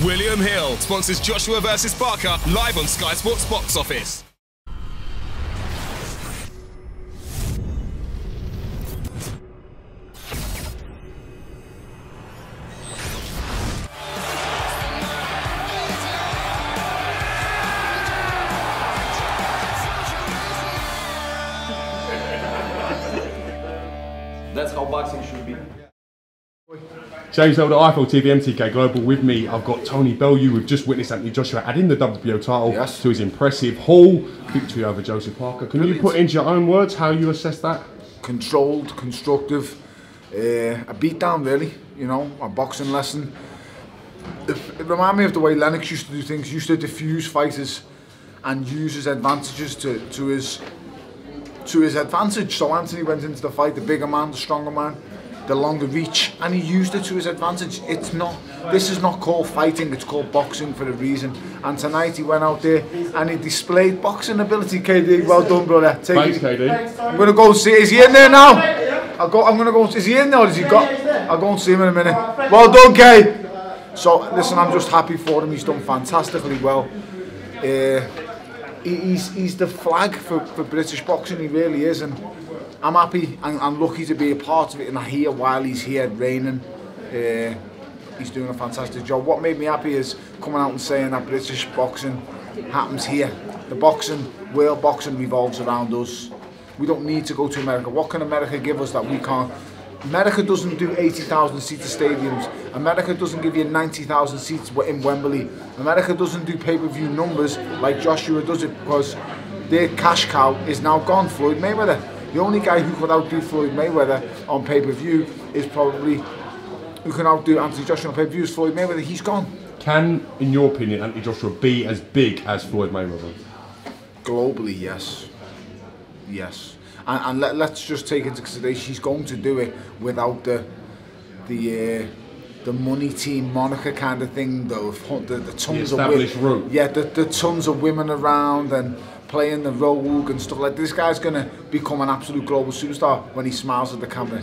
William Hill sponsors Joshua vs Parker live on Sky Sports Box Office. That's how boxing should be. James Elder, IFL TV, MTK Global. With me, I've got Tony Bellew. We've just witnessed Anthony Joshua adding the WBO title to his impressive Hall victory over Joseph Parker. Can you put into your own words how you assess that? Controlled, constructive, a beatdown really, you know, a boxing lesson. It reminded me of the way Lennox used to do things. He used to diffuse fighters and use his advantages to his advantage. So Anthony went into the fight, the bigger man, the stronger man, the longer reach, and he used it to his advantage. This is not called fighting, it's called boxing for a reason. And tonight he went out there and he displayed boxing ability. KD, well done, brother. Thanks, KD. I'm gonna go and see, is he in there now? I'm gonna go, is he in there or has he got? I'll go and see him in a minute. Well done, Kay. So listen, I'm just happy for him, he's done fantastically well. He's the flag for British boxing, he really is, and I'm happy and lucky to be a part of it, and I hear while he's here reigning, he's doing a fantastic job. What made me happy is coming out and saying that British boxing happens here. The boxing, world boxing revolves around us. We don't need to go to America. What can America give us that we can't? America doesn't do 80,000 seater stadiums. America doesn't give you 90,000 seats in Wembley. America doesn't do pay-per-view numbers like Joshua does it, because their cash cow is now gone, Floyd Mayweather. The only guy who could outdo Floyd Mayweather on pay-per-view is probably, who can outdo Anthony Joshua on pay-per-view is Floyd Mayweather. He's gone. Can, in your opinion, Anthony Joshua be as big as Floyd Mayweather? Globally, yes. Yes. And let's just take into consideration he's going to do it without the money team moniker kind of thing, though. The tons of women, yeah, the tons of women around and playing the rogue and stuff like that. This guy's gonna become an absolute global superstar when he smiles at the camera,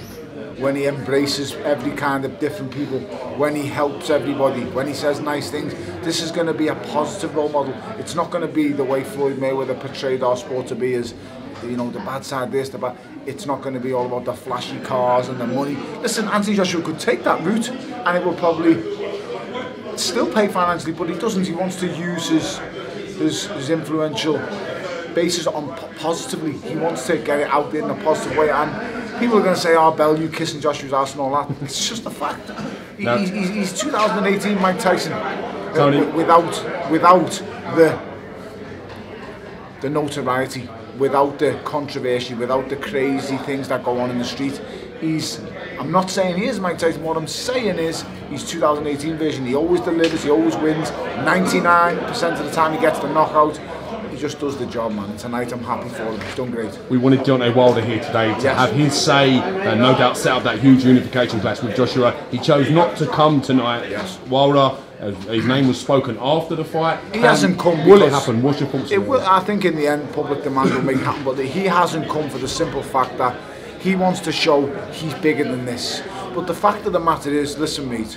when he embraces every kind of different people, when he helps everybody, when he says nice things. This is going to be a positive role model. It's not going to be the way Floyd Mayweather portrayed our sport to be, as, you know, the bad side this, the bad. It's not going to be all about the flashy cars and the money. Listen, Anthony Joshua could take that route and it will probably still pay financially, but he doesn't. He wants to use his influential basis on positively. He wants to get it out there in a positive way, and people are going to say, oh, Bellew kissing Joshua's ass and all that. It's just a fact. He's 2018 Mike Tyson. Tony. Without the notoriety, without the controversy, without the crazy things that go on in the street. I'm not saying he is Mike Tyson, what I'm saying is he's 2018 version. He always delivers, he always wins. 99% of the time he gets the knockout. He just does the job, man. Tonight I'm happy for him. He's done great. We wanted Deontay Wilder here today to have his say and no doubt set up that huge unification clash with Joshua. He chose not to come tonight. Yes. Wilder, his name was spoken after the fight. He hasn't come. Will it happen? What's your thoughts? I think in the end public demand will make it happen, but he hasn't come for the simple fact that he wants to show he's bigger than this. But the fact of the matter is, listen mate,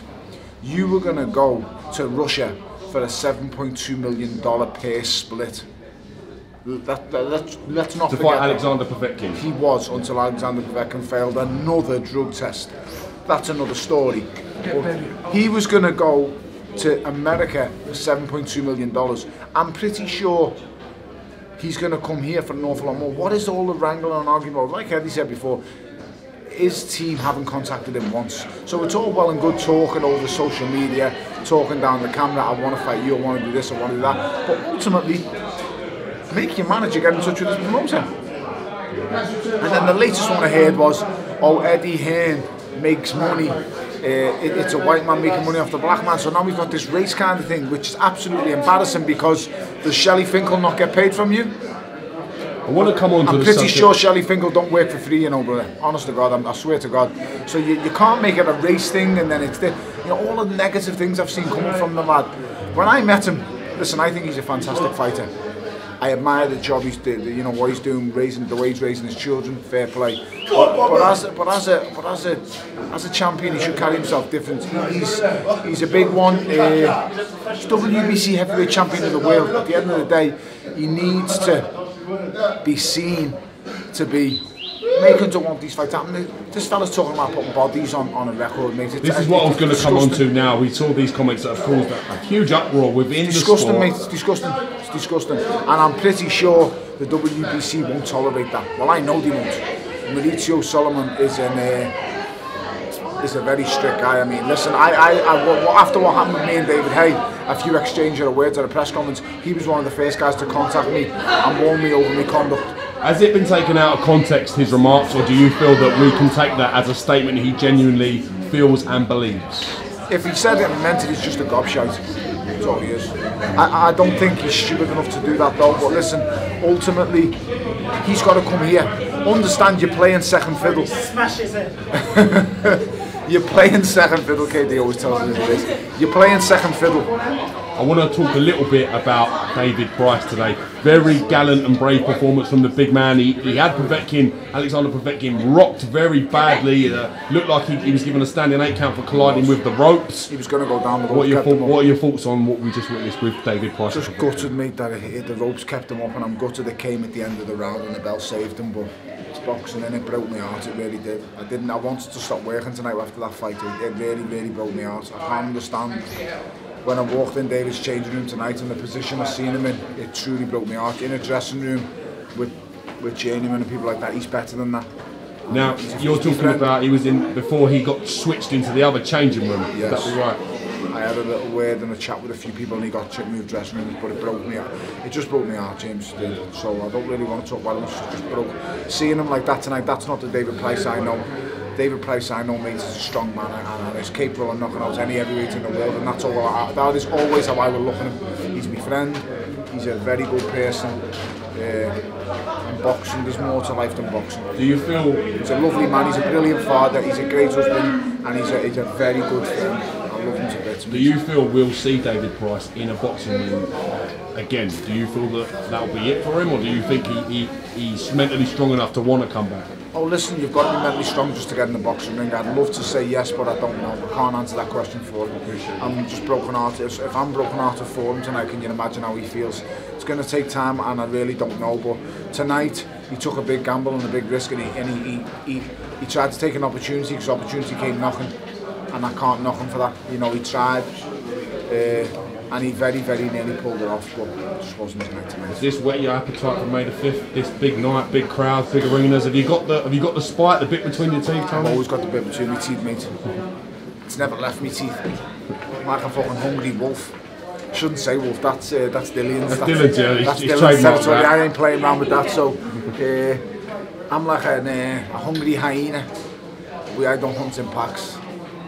you were going to go to Russia for a $7.2 million purse split. Let's not forget fight Alexander Povetkin. He was, until Alexander Povetkin failed another drug test. That's another story. But he was going to go to America for $7.2 million. I'm pretty sure he's going to come here for an awful lot more. What is all the wrangle and argument? Like Eddie said before, his team haven't contacted him once. So it's all well and good talking over social media, talking down the camera, I want to fight you, I want to do this, I want to do that. But ultimately, make your manager get in touch with his promoter. And then the latest one I heard was, oh, Eddie Hearn makes money. It's a white man making money off the black man. So now we've got this race kind of thing, which is absolutely embarrassing, because does Shelley Finkel not get paid from you? I want to come on to I'm pretty sure Shelley Finkel don't work for free, you know, brother. Honest to God, I swear to God. So you can't make it a race thing, and then it's the, you know, all the negative things I've seen coming from the lad. When I met him, listen, I think he's a fantastic fighter. I admire the job he's doing, you know, what he's doing, the way he's raising his children, fair play. But as a champion, he should carry himself different. He's a big one. He's WBC heavyweight champion of the world. At the end of the day, he needs to be seen to be making to want these fights happen. This fella's talking about putting bodies on a record, mate. This is what I was going to come on to now. We saw these comments that have caused a huge uproar within the sport. Disgusting, mate. It's disgusting. It's disgusting. And I'm pretty sure the WBC won't tolerate that. Well, I know they won't. Maurizio Solomon is a very strict guy. I mean, listen, after what happened with me and David Hay, a few exchanges of words at a press conference, he was one of the first guys to contact me and warn me over my conduct. Has it been taken out of context, his remarks, or do you feel that we can take that as a statement he genuinely feels and believes? If he said it and meant it, he's just a gobshite. That's all he is. I don't think he's stupid enough to do that though, but listen, ultimately, he's got to come here. Understand you're playing second fiddle. Smashes it. You're playing second fiddle, KD always tells me this. You're playing second fiddle. I want to talk a little bit about David Price today. Very gallant and brave performance from the big man. He had Alexander Povetkin rocked very badly. Looked like he was given a standing 8 count for colliding with the ropes. He was going to go down the ropes. What are your thoughts on what we just witnessed with David Price? Just gutted, mate, that the ropes kept him up, and I'm gutted it came at the end of the round and the bell saved him, but it's boxing and it broke my heart, it really did. I wanted to stop working tonight after that fight. It really, really broke my heart. I can't understand. When I walked in David's changing room tonight and the position I seen him in, it truly broke my heart. In a dressing room with journeymen and people like that, he's better than that. Now, you're talking about he was in before he got switched into the other changing room. Yes. That's right. I had a little word and a chat with a few people and he got moved dressing rooms, but it broke me heart. It just broke my heart, James did. So I don't really want to talk about it, it just broke. Seeing him like that tonight, that's not the David Price I know. David Price, I know, mate, is a strong man and is capable of knocking out any heavyweight in the world, and that's all. That is always how I will look at him. He's my friend. He's a very good person. In boxing, there's more to life than boxing. Do you feel he's a lovely man? He's a brilliant father. He's a great husband, and he's a very good friend. I love him to bits. Do you feel we'll see David Price in a boxing ring again? Do you feel that that'll be it for him, or do you think he's mentally strong enough to want to come back? Oh, listen, you've got to be mentally strong just to get in the boxing ring. I'd love to say yes, but I don't know. I can't answer that question for him. I'm just broken-hearted. If I'm broken-hearted for him tonight, can you imagine how he feels? It's going to take time, and I really don't know. But tonight, he took a big gamble and a big risk, and he tried to take an opportunity because opportunity came knocking, and I can't knock him for that. You know, he tried. And he very, very nearly pulled it off, but it just wasn't tonight. Does this whet your appetite for May the 5th? This big night, big crowd, big arenas. Have you got the spite, the bit between your teeth, Tony? I've always got the bit between my teeth, mate. It's never left me teeth. I'm like a fucking hungry wolf. Shouldn't say wolf. That's Dillian's. That's Dillian's, yeah. That's Dillian's territory. I ain't playing around with that. So I'm like a hungry hyena. I don't hunt in packs.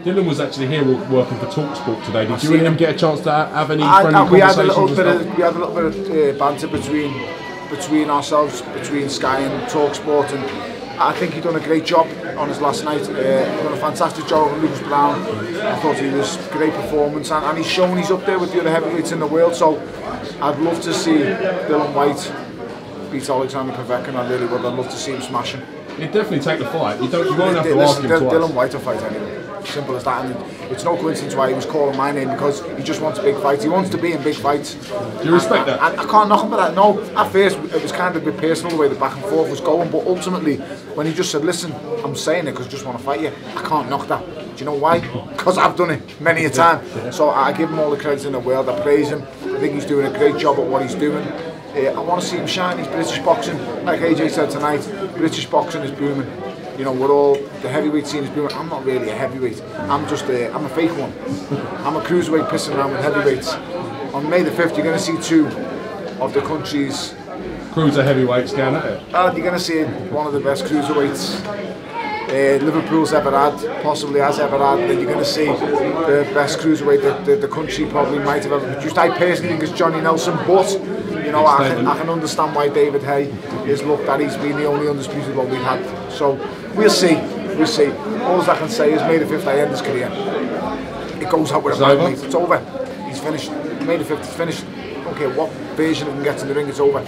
Dylan was actually here working for TalkSport today. Did you and him get a chance to have any friendly conversations? We had a little bit of banter between ourselves, between Sky and TalkSport, and I think he done a great job on his last night. He done a fantastic job with Lucas Brown. I thought he was a great performance, and he's shown he's up there with the other heavyweights in the world. So I'd love to see Dillian Whyte beat Alexander Povetkin. I really would. I'd love to see him smash him. He'd definitely take the fight. You won't have to ask him twice. Dillian Whyte will fight anyway. Simple as that, and it's no coincidence why he was calling my name, because he just wants big fights. He wants to be in big fights. Do you respect that? I can't knock him for that. No, at first it was kind of a bit personal the way the back and forth was going, but ultimately when he just said, "Listen, I'm saying it because I just want to fight you," I can't knock that. Do you know why? Because I've done it many a time. So I give him all the credit in the world. I praise him. I think he's doing a great job at what he's doing. I want to see him shine. He's British boxing, like AJ said tonight. British boxing is booming. You know, we're all, the heavyweight scene is booming. I'm not really a heavyweight. I'm a fake one. I'm a cruiserweight pissing around with heavyweights. On May the 5th, you're going to see 2 of the country's cruiser heavyweights down at it. You're going to see one of the best cruiserweights Liverpool's ever had, possibly has ever had. Then you're going to see the best cruiserweight that the country probably might have ever produced. I personally think it's Johnny Nelson, but you know, I can understand why David Hay is looked at. He's been the only undisputed one we've had. So we'll see. We'll see. All I can say is May the 5th I end his career. It goes out with a bang, mate. It's over. He's finished. May the 5th is finished. don't care what version of him gets in the ring, it's over.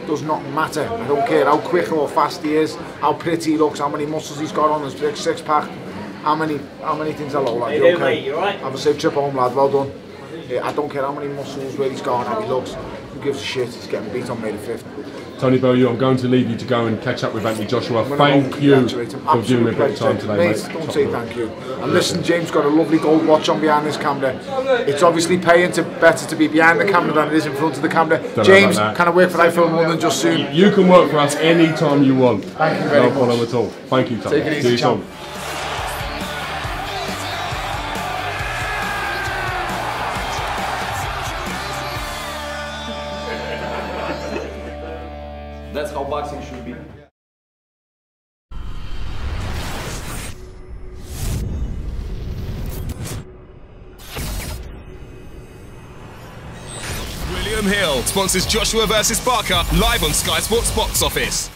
Does not matter. I don't care how quick or fast he is, how pretty he looks, how many muscles he's got on his big six-pack, how many things are low, lad. You okay? Have a safe trip home, lad. Well done. I don't care how many muscles, where he's gone, how he looks. Who gives a shit? He's getting beat on May the 5th. Tony Bellew, I'm going to leave you to go and catch up with Anthony Joshua. Thank you for giving me a bit of time today, mate. Don't say thank you. And listen, James got a lovely gold watch on behind this camera. It's obviously paying better to be behind the camera than it is in front of the camera. James, can I work for iFilm London just soon? You can work for us any time you want. Thank you very much. No problem at all. Thank you, Tony. Take it easy, champ. That's how boxing should be. William Hill sponsors Joshua vs Barker live on Sky Sports Box Office.